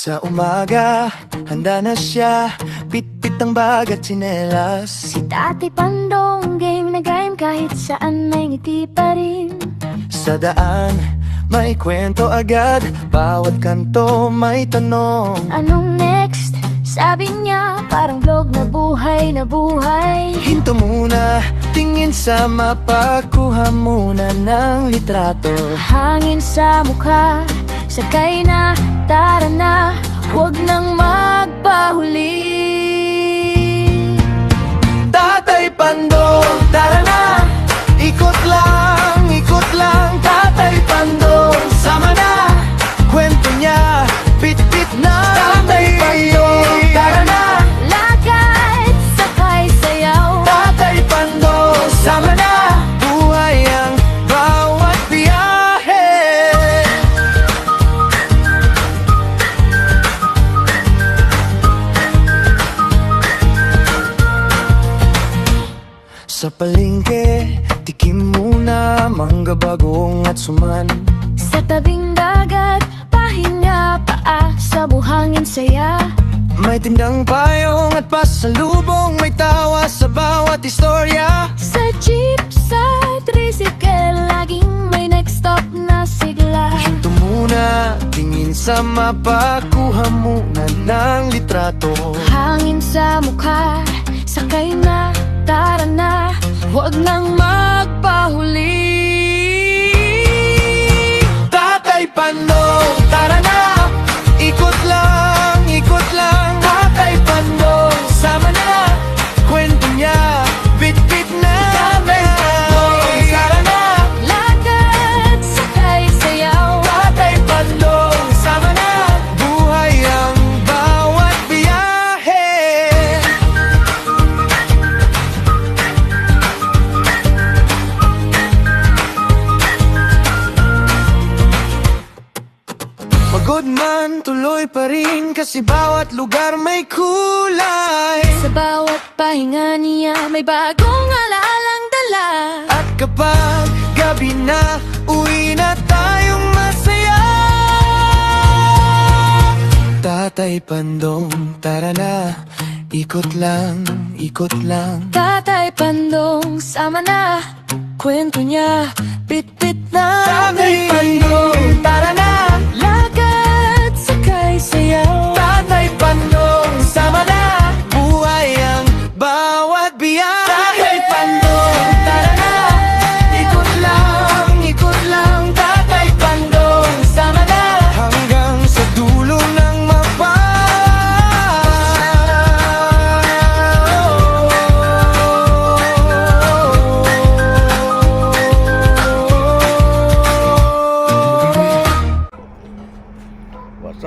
Sa umaga, handa na siya, pitpit ang bag at tsinelas. Si Tati Pandong, game na game kahit saan may ngiti pa rin. Sa daan, may kwento agad, bawat kanto may tanong. Anong next? Sabi niya, parang vlog na buhay na buhay. Hinto muna, tingin sa mapa, kuha muna ng litrato. Hangin sa mukha, sakay na, tara na, huwag nang magpahuli. Tatay Pandong, tara na, ikot lang, Tatay Pandong, sama na, kwento niya, bit-bit na. Tatay Pandong, tara na, Lakad, sakay, sayaw. Tatay Pandong, sama na, buhay ang bawat biyahe. Sa palengke, tikim muna, mangga bagong at suman. Sa tabing dagat, pahinga, paa sa buhangin saya. May tindang payong at pasalubong, may tawa sa bawat istorya. Sa jeep, sa tricycle, laging may next stop na sigla. Hinto muna, tingin sa mapa, kuha muna ng litrato. Hangin sa mukha, sakay na, tara na, huwag nang magpahuli. Tatay Pandong, tara na, ikot lang, Tatay Pandong, sama na, kwento niya, bit-bit na. Tatay Pandong, tara na, Lakad, sakay, sayaw. Tatay Pandong, sama na, buhay ang bawat biyahe. Pagod man, tuloy pa rin, kasi bawat lugar may kulay. Sa bawat pahinga niya, may bagong alalang dala. At kapag gabi na, uwi na tayong masaya. Tatay Pandong, tara na, ikot lang, Tatay Pandong, sama na, kwento niya, bit-bit na. Tatay Pandong, tara na, Lakad, sakay, sayaw. Tatay Pandong, sama na, buhay ang bawat biyahe. Tatay Pandong, tara na, ikot lang, Tatay Pandong, sama na, hanggang sa dulo ng mapa.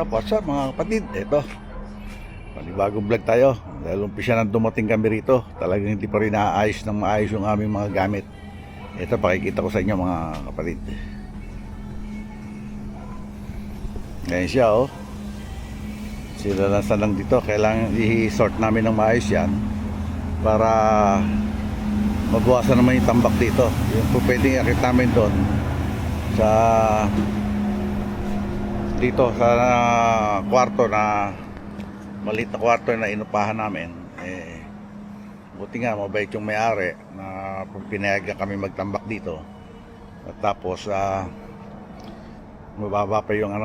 What's up mga kapatid? Ito, panibagong vlog tayo. Dahil umpisa nang dumating kami rito, talagang hindi pa rin naayos ng maayos yung aming mga gamit. Ito, pakikita ko sa inyo mga kapatid. Ngayon siya, oh. Sila lang dito. Kailangan i-sort namin ng maayos yan para mabawasan naman yung tambak dito. Yung po pwedeng akit namin doon sa dito sa kwarto, na maliit na kwarto na inupahan namin. Buti nga mabait yung may-ari na pinayagan kami magtambak dito. At tapos mababa pa yung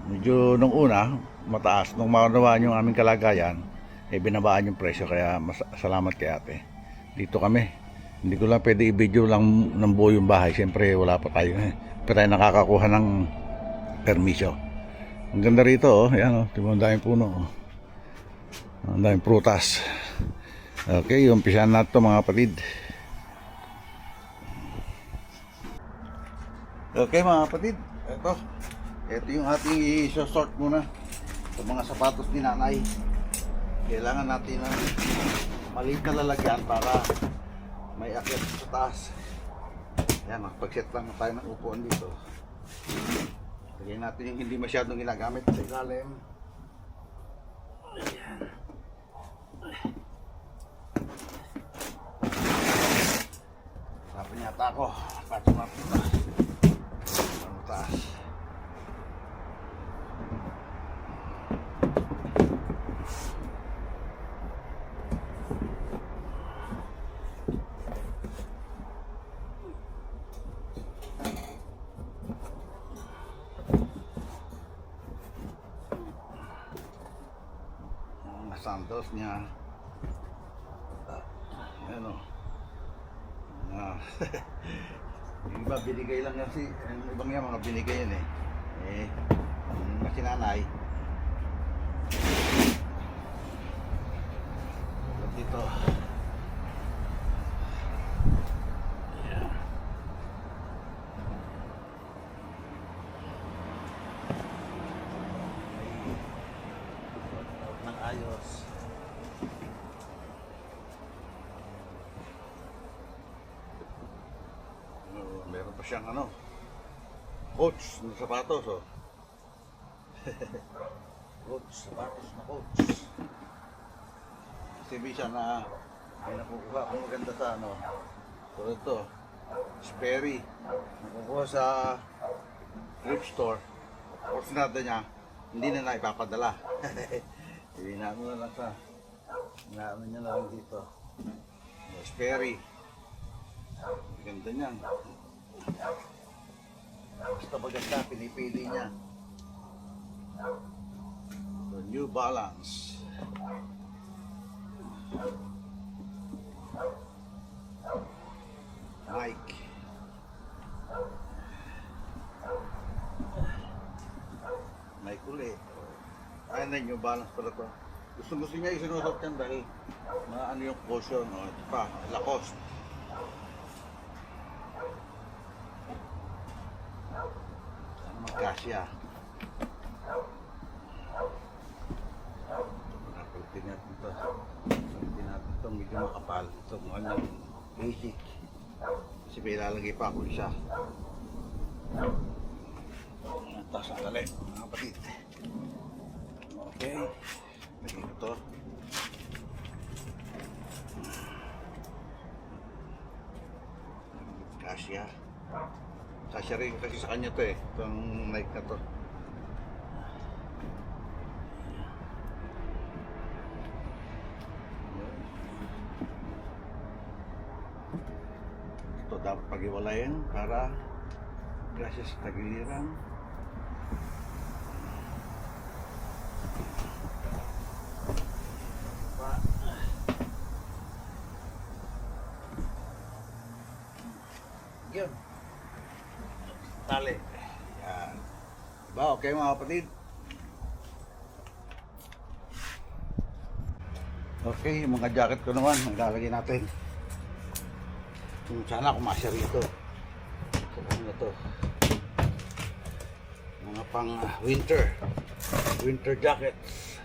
medyo nung una mataas, nung maunawaan yung aming kalagayan, binabaan yung presyo. Kaya salamat kay ate. Dito kami, hindi ko lang pwede i-video lang ng buo yung bahay, siyempre wala pa tayo pero tayo nakakakuha ng permisyo. Ang ganda rito, oh. Yan, oh. Diba, ang daming puno, oh. Ang daming prutas. Okay, umpisahan natin ito mga kapatid. Okay mga kapatid, ito yung ating i-sort muna. Ito mga sapatos ni nanay. Kailangan natin ng maliit na lalagyan para may akyat sa taas. Yan, makapag-set lang tayo ng upuan dito. Lagyan natin yung hindi masyadong ginagamit sa ilalim. Ayan. Sabi yata ako, patso natin ito. Ang taas. sapatos niya. Ano? Yung iba binigay lang kasi, yung ibang yan mga binigay yan eh. Yung sinanay. Dito. Yeah. Ng ayos. Meron pa siyang ano, coach na sapatos, oh. Coach, sapatos na coach. Kasi bisa na may nakukuha kung maganda sa ano. So ito, Sperry. Nakukuha sa thrift store. Porsinada niya, hindi na naipapadala. Inaano na lang sa, inaano niya na lang dito. Sperry. Ganda niyan. Basta maganda, pinipili niya. So, New Balance. Nike. Nike ulit. Ay na, New Balance pala to. Gusto niya isinusot yan dahil ano yung cushion, o ito pa, Lacoste. Sana magkasya. Napalitin natin ito. Napalitin natin ito, medyo makapal. Ito mga ano, basic. Kasi may ilalagay pa ako isa. Tapos ang galing, mga kapatid. Okay. Lagay ko ito. Kasya. Kasya rin kasi sa kanya to eh. Itong Nike na to. Ito dapat pag-iwalayin para kasya sa tagiliran. Yun. Tali. Yan. Diba? Okay mga kapatid? Okay, yung mga jacket ko naman, maglalagay natin. Kung sana kumasya rito. So, ano to? Mga pang winter. Winter jackets.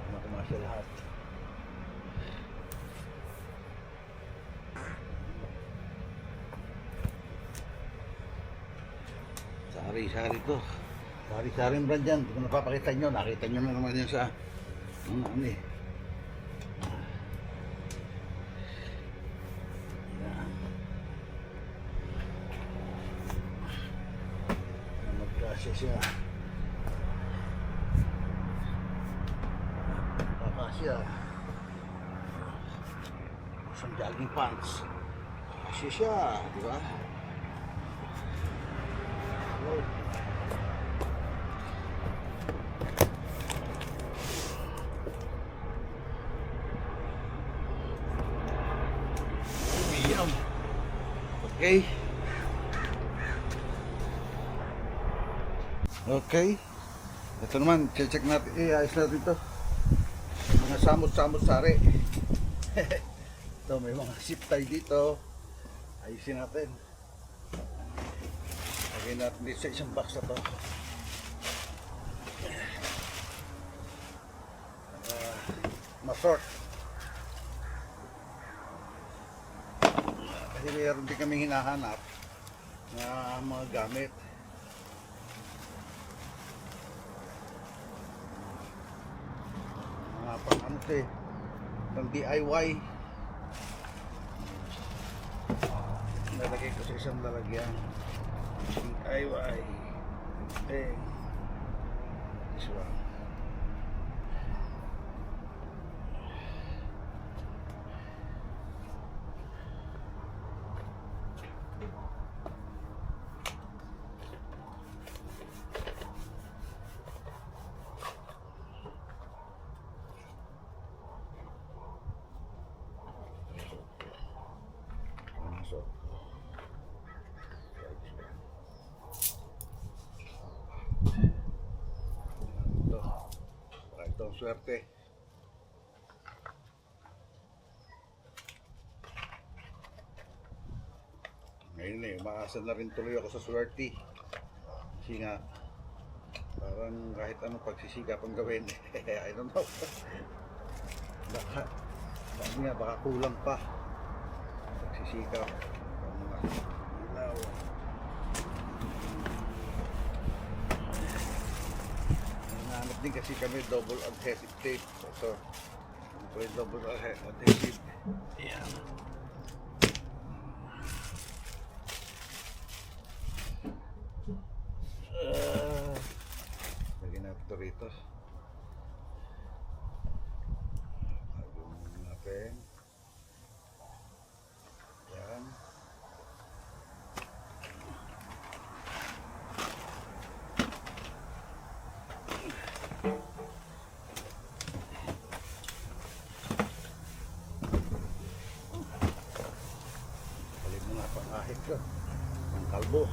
Kumasya lahat. Sari-sari to. Sari-sari yung brand yan. Kung napapakita nyo, nakita nyo na naman yan sa ano eh. Yan. Magkasya siya. Magkasya. Isang jogging pants. Kasya siya, di ba? Okay. Okay. Ito naman, check natin. Ayos natin ito. Mga samot-samot sari. Ito, may mga zip tie dito. Ayusin natin. Lagay natin dito sa isang box na to. Masort. Kasi mayroon din kami hinahanap na mga gamit. Mga pang ano ito eh, pang DIY. Nalagay ko sa isang lalagyan. DIY. This one. swerte. Ngayon umaasa na rin tuloy ako sa swerte. Kasi nga, parang kahit anong pagsisikapang gawin, I don't know. Baka kulang pa. Pagsisikap. Ang mga ilaw. Nanganap din kasi kami double adhesive tape. Ito. Ito yung double adhesive. Ayan. Lagyan natin ito rito. Lagyan natin. Yan. Palit mo nga pang ahit ko. Ang kalbo.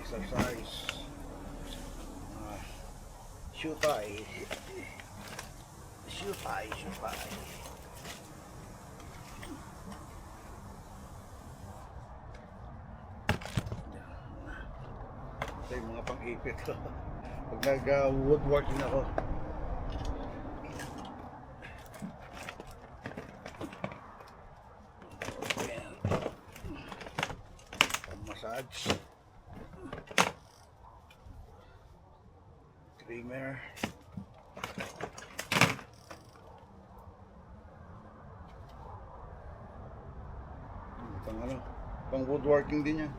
Exercise. Shoe tie. Shoe tie. Ito yung mga pang-ipit ko. Pag nag-woodworking ako. Pang-massage. Trimmer. Pang woodworking din yan.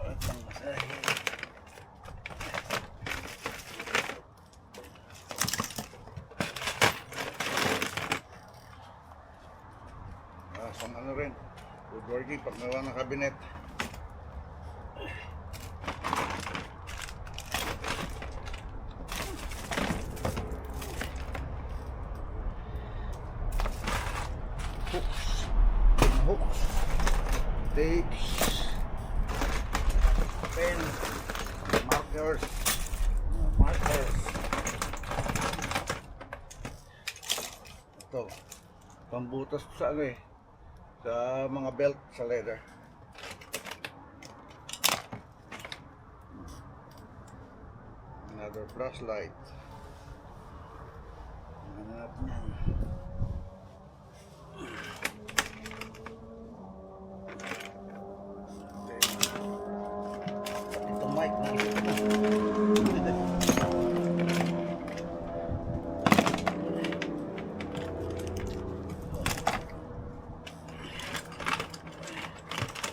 At pang masahe. Pang ano rin, woodworking pag nawa ng cabinet. Hooks, tapes, pen, markers, ito, pambutas sa ano sa mga belt sa leather. Another flashlight. Hanap niyan. Ito mic na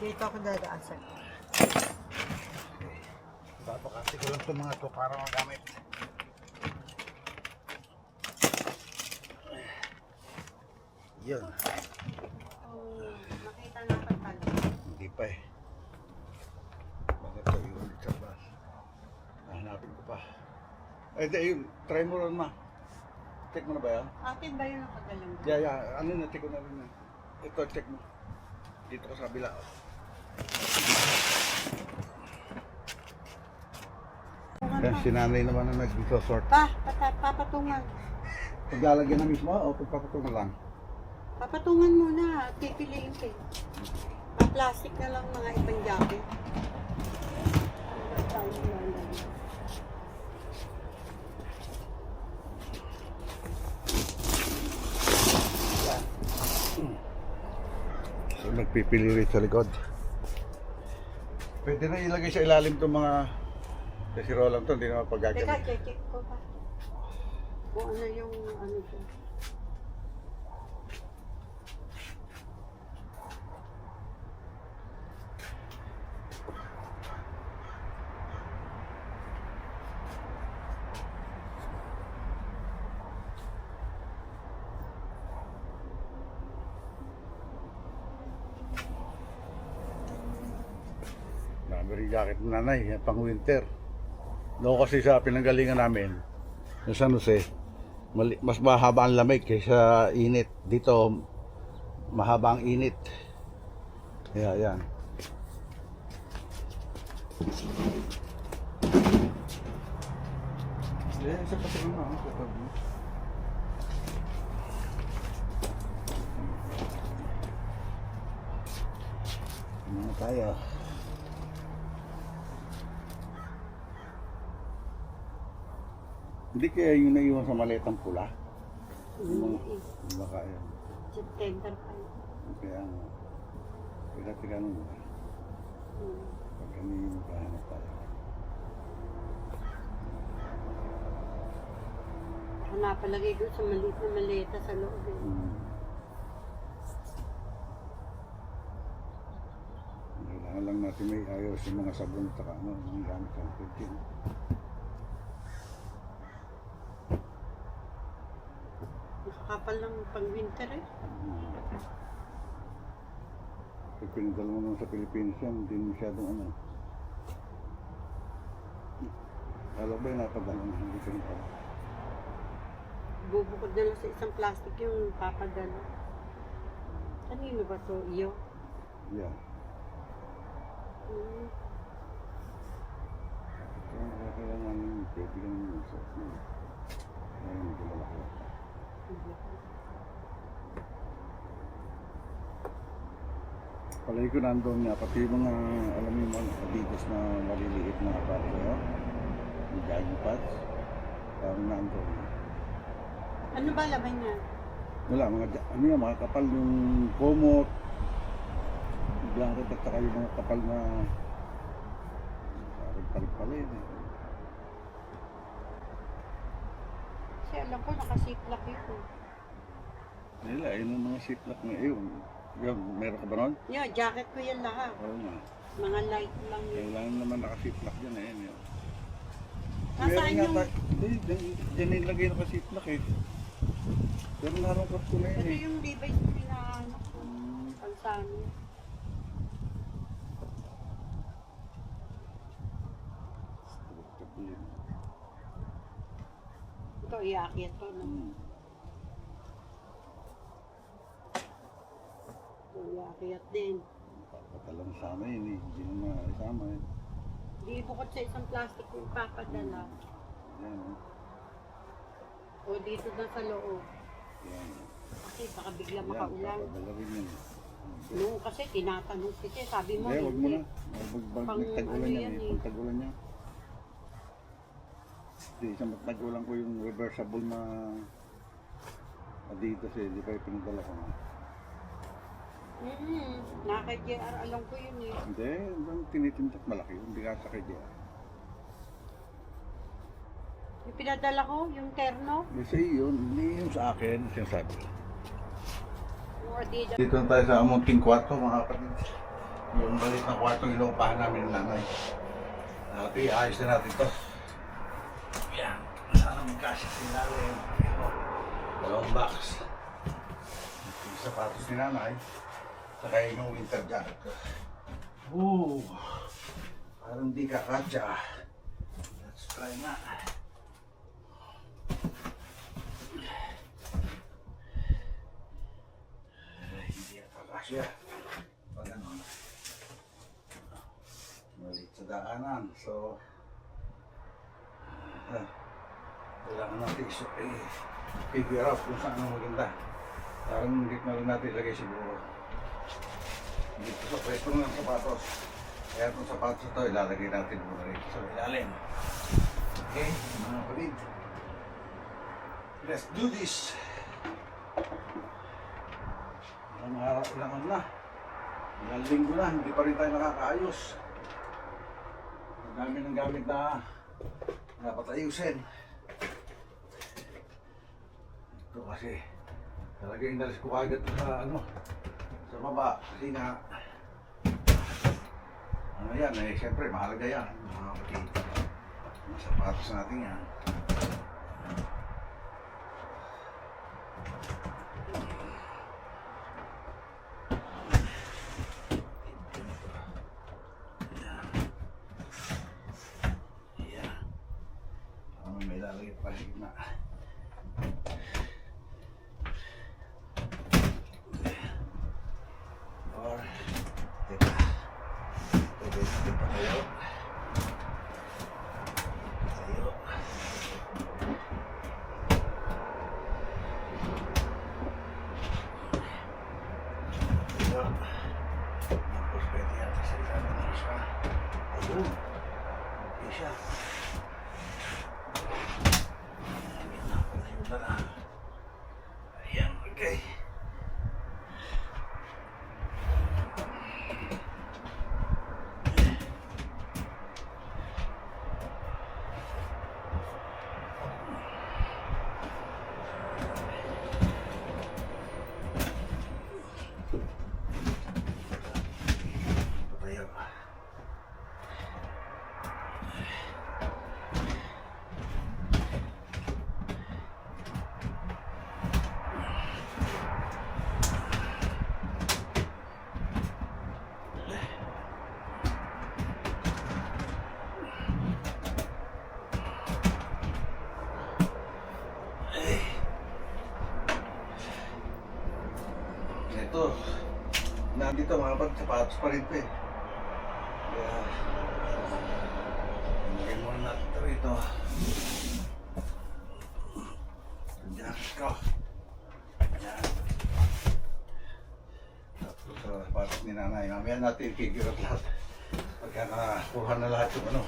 Dito ako dadaasan. Babakasi ko lang itong mga ito para magamit. Yun. Makita na pagtalo. Hindi pa eh. Bakit ito yung ulit sa bus? Nahanapin ko pa. Eh, di, yun. Try mo ron ma. Check mo na ba yan? Atin ba yun ang kagalang? Yeah. Ano na, check ko na rin na. Ito, check mo. Dito ko sa kabila. Yan, si nanay naman na nag-sort. Papatungan. Paglalagyan na mismo o pagpapatungan lang? Papatungan muna. Pipiliin ka eh. Pa-plastic na lang mga ibang jacket. So, nagpipili rin sa likod. Pwede na ilagay sa ilalim itong mga kasirolang to, hindi naman Teka, paggagamit. check ko pa. Kung ano yung ano dyan. Dami livery jacket ng nanay, yan, pang winter. Doon kasi sa pinanggalingan namin, yung San Jose, mas mahaba ang lamig kaysa init. Dito, mahaba ang init. Kaya yan. Yan, isa pa sa mga ano tayo? Hindi kaya yung naiwan sa maletang pula? Yung mga, baka yan. September pa yun. Kaya nga. Tira-tira nung ba? Pag kami magkahanap tayo. Napalagay ko sa maliit na maleta sa loob. Kailangan lang natin may ayos yung mga sabon at ano, yung gamit sa pagkain. Nakakapal lang pang winter eh. Pag pinadala mo naman sa Pilipinas yan, hindi masyadong ano. Alam ba yung napadala na hindi ka rin pala? Bubukod na lang sa isang plastic yung papadala. Kanino ba to? Iyo? Yeah. Kaya kailangan yung pwede ka naman sa kaya hindi malaki. Palagi ko nandun nga, pati yung mga, alam mo yung mga Adidas na maliliit na pads, yung jogging pads, parang nandun. Ano ba laman niya? Wala, ano yan, mga kapal yung komot, blanket at saka yung mga kapal na parang palit-palit eh. Kasi alam ko nakasiplak yun. Nila, yun ang mga ziplock na yun. Yan, meron ka ba nun? Yeah, jacket ko yan lahat. Oo nga. Mga light lang yun. Kailangan naman naka-ziplock dyan eh. Yun. Nasaan yung... Hindi, dyan nilagay naka-ziplock eh. Pero narangkat ko na yun Ito eh. yung Levi's na hinahanap ko. Pansano. Ito, iakyat to. No? Ito, iakyat din. Papatalang sana yun eh. Hindi na maisama eh. Di bukod sa isang plastic yung papadala. Yan eh. O dito na sa loob. Yan. Kasi baka bigla Yan, makaulan. papadala rin yun. Noong kasi tinatanong kita, sabi mo Hindi, wag mo hindi. na. Pang Nagtag-ulan ano yan yan eh. eh. Pag tag-ulan niya. Hindi, isang tag-ulan ko yung reversible na Adidas eh. Di pa yung pinadala ko na. Naka JR, alam ko yun eh. Hindi, ang tinitintak malaki. Hindi ka sa kaya. Yung pinadala ko, yung terno, Hindi sa iyo, hindi yung sa akin. Sinasabi. yung Adidas. Dito na tayo sa amunting kwarto mga kapatid. Yung balit na kwarto yung inuupahan namin ng nanay. Okay, ayos na natin ito. Yan. Sana magkasya sinalim. Dalawang box. Yung sapatos ni nanay. Saka yung winter jacket ko. Ooh. Parang di kakasya. Let's try na. Hindi kakasya. Pag ano. Malit sa daanan. So, kailangan natin figure out kung saan ang maganda. Parang hindi na rin natin ilagay siguro. Dito sa pwesto ng sapatos. Kaya itong sapatos ito, ilalagay natin muna rin sa ilalim. Okay, mga kapatid. Let's do this! Ilang araw, ilang ano na. Ilang linggo na, hindi pa rin tayo nakakaayos. Ang dami ng gamit na dapat ayusin. Ito kasi talaga inalis ko agad sa ano sa baba kasi nga ano yan eh siyempre mahalaga yan mga kapatid. Mga sapatos natin yan. gitna. Or, teka. Pwede natin pa tayo. Tayo. Tayo. Tapos pwede yata sa ilalim ng isa. Ayun. Okay siya. Ayun na lang. Ayan, okay. Tayo. Ito, nandito mga pag sapatos pa rin pa eh. Kaya, lagyan muna natin ito rito. Ang jacket ko. Ayan. Tapos sa sapatos ni nanay. Mamaya natin figure out lahat. Pagka nakakuha na lahat yung ano,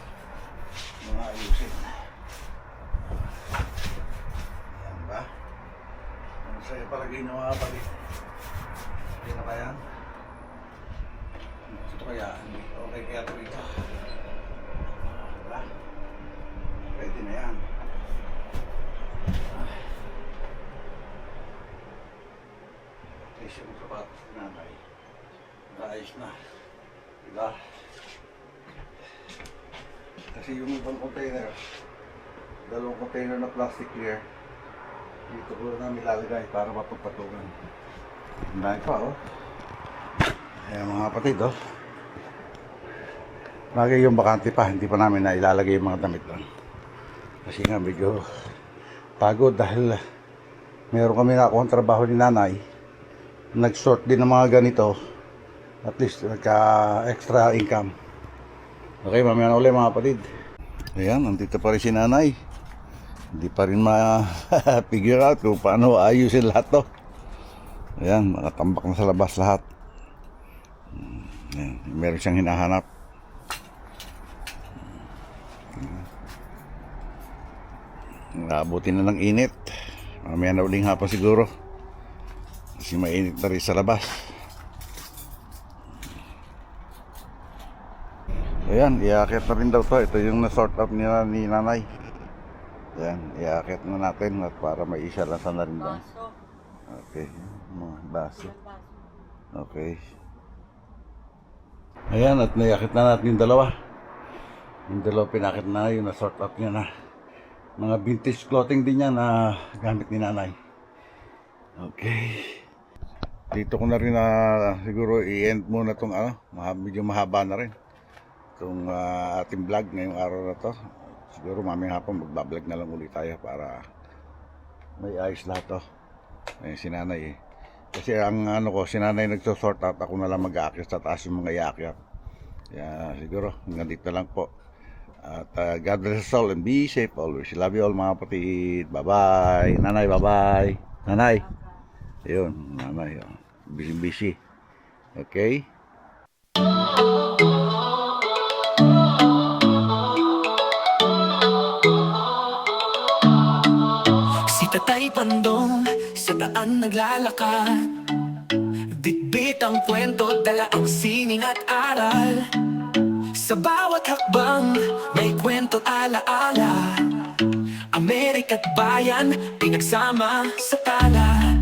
mga ayusin. Ayan ba? Ano sa'yo palagay ng mga kapatid? Okay na kaya? Ito kaya? Okay kaya ito rito? Diba? Pwede na yan. Kasi yung sapatos ni nanay, naayos na. Diba? Kasi yung ibang container, dalawang container na plastic clear, dito ko namin lalagay para mapagpatugan. Ang dahil pa, oh. Ayan mga kapatid, oh. Bagay yung bakante pa, hindi pa namin na ilalagay yung mga damit lang. Kasi nga medyo pagod dahil meron kami na akong trabaho ni nanay. Nag-sort din ng mga ganito. At least nagka-extra income. Okay, mamaya na ulit mga kapatid. Ayan, nandito pa rin si nanay. Hindi pa rin ma-figure out kung paano ayusin lahat to. Ayan, nakatambak na sa labas lahat. Ayan, meron siyang hinahanap. Naabuti na ng init. Mamaya na uling hapon siguro. Kasi mainit na rin sa labas. Ayan, iaakit na rin daw to. Ito yung na-sort out ni nanay. Ayan, iaakit na natin at para may isa lang sa na rin doon. Baso. Okay, mga baso. Okay. Ayan, at naiakit na natin yung dalawa. Yung dalawa pinakit na yung na-sort out niya na. Mga vintage clothing din yan na gamit ni nanay. Okay. Dito ko na rin na siguro i-end muna itong ano, medyo mahaba na rin. Itong ating vlog ngayong araw na to. Siguro mamayang hapon magbablog na lang ulit tayo para may ayos lahat to. Ayun si nanay eh. Kasi ang ano ko, si nanay nagsosort out, ako na lang mag-aakyat sa taas yung mga iakyat. Kaya siguro hanggang dito lang po. At God bless us all and be safe always. Love you all mga kapatid. Bye-bye. Nanay, bye-bye. Nanay. Ayun, nanay. Busy-busy. Okay? Si Tatay Pandong sa daan naglalakad, bitbit ang kwento, dala ang sining at aral. Sa bawat hakbang may kwento alaala, Amerika't bayan pinagsama sa tala.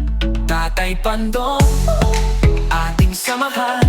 Tatay Pandong, ating samahan,